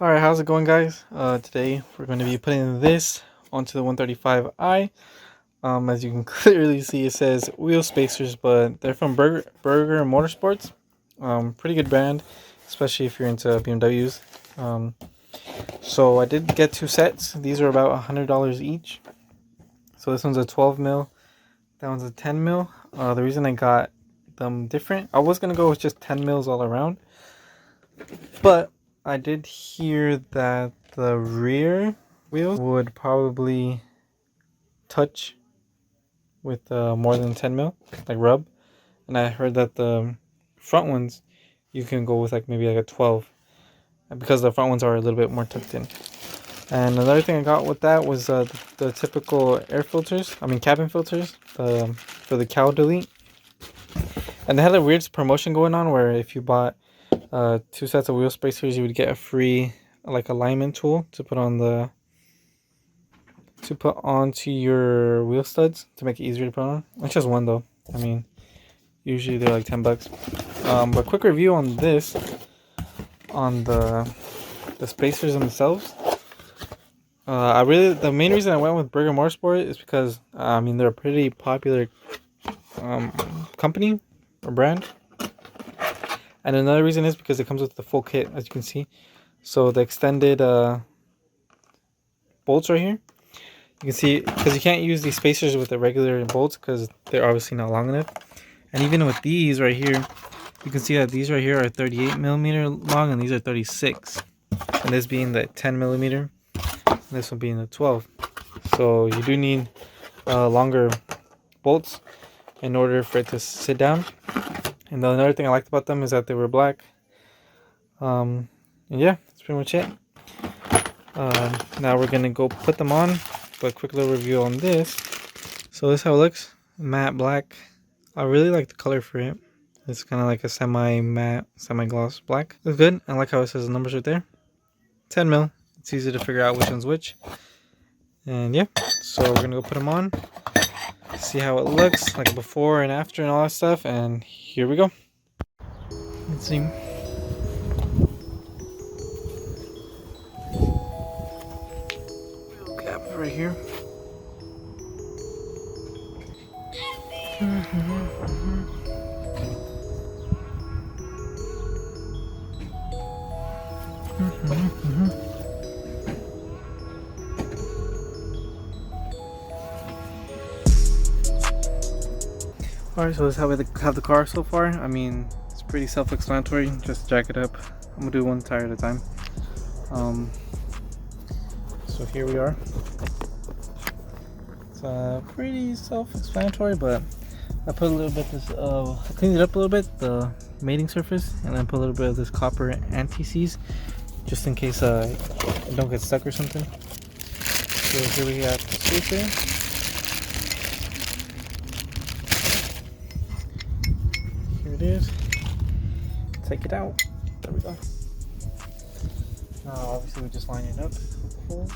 Alright, how's it going, guys? Today we're going to be putting this onto the 135i. As you can clearly see, it says wheel spacers, but they're from Burger Motorsports. Pretty good brand, especially if you're into BMWs. So I did get two sets. These are about $100 each. So this one's a 12 mil, that one's a 10 mil. The reason I got them different, I was going to go with just 10 mils all around, but I did hear that the rear wheels would probably touch with more than 10 mil, like rub. And I heard that the front ones, you can go with maybe a 12, because the front ones are a little bit more tucked in. And another thing I got with that was the typical air filters, cabin filters, for the cowl delete. And they had a weird promotion going on where if you bought two sets of wheel spacers, you would get a free alignment tool to put onto your wheel studs to make it easier to put on. It's just one though. Usually they're like $10. But quick review on this, on the spacers themselves. The main reason I went with Burger Motorsport is because they're a pretty popular company or brand. And another reason is because it comes with the full kit, as you can see. So the extended bolts right here, you can see, because you can't use these spacers with the regular bolts because they're obviously not long enough. And even with these right here, you can see that these right here are 38 millimeter long and these are 36. And this being the 10 millimeter, and this one being the 12. So you do need longer bolts in order for it to sit down. And the another thing I liked about them is that they were black. And yeah, that's pretty much it. Now we're gonna go put them on. But quick little review on this. So this is how it looks, matte black. I really like the color for it. It's kind of like a semi-matte, semi-gloss black. It's good. I like how it says the numbers right there. 10 mil. It's easy to figure out which one's which. And yeah, so we're gonna go put them on, see how it looks like before and after and all that stuff. And here we go. Let's see. Gap right here. Alright, so this is how we have the car so far. It's pretty self-explanatory. Just jack it up. I'm gonna do one tire at a time. So here we are. It's pretty self-explanatory, but I put a little bit I cleaned it up a little bit, the mating surface, and then put a little bit of this copper anti-seize, just in case it don't get stuck or something. So here we have the spacer. Here it is. Take it out. There we go. Now obviously we just line it up. Holes.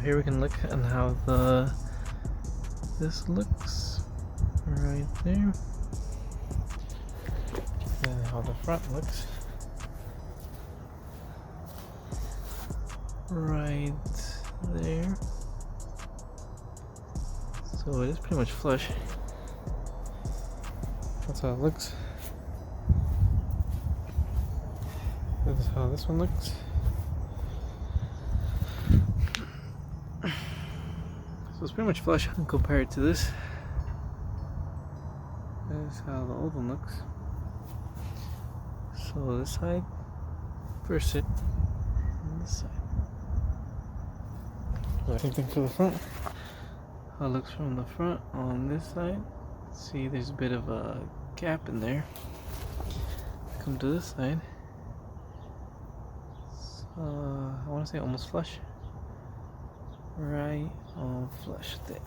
here we can look at how this looks right there, and how the front looks right there. So it is pretty much flush. That's how it looks. This is how this one looks. So it's pretty much flush compared to this. That is how the old one looks. So this side versus it, and this side. Same thing for the front. How it looks from the front on this side. See, there's a bit of a gap in there. Come to this side. So I want to say almost flush. Right on flush there.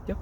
Yep.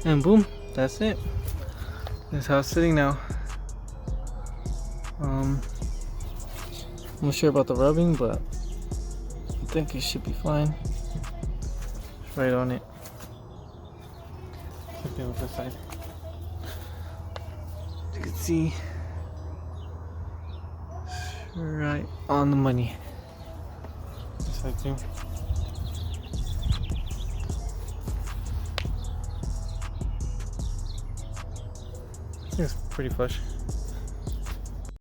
And boom, that's it. That's how it's sitting now. I'm not sure about the rubbing, but I think it should be fine. It's right on it. Same thing with this side. You can see it's right on the money. This side too. It's pretty flush.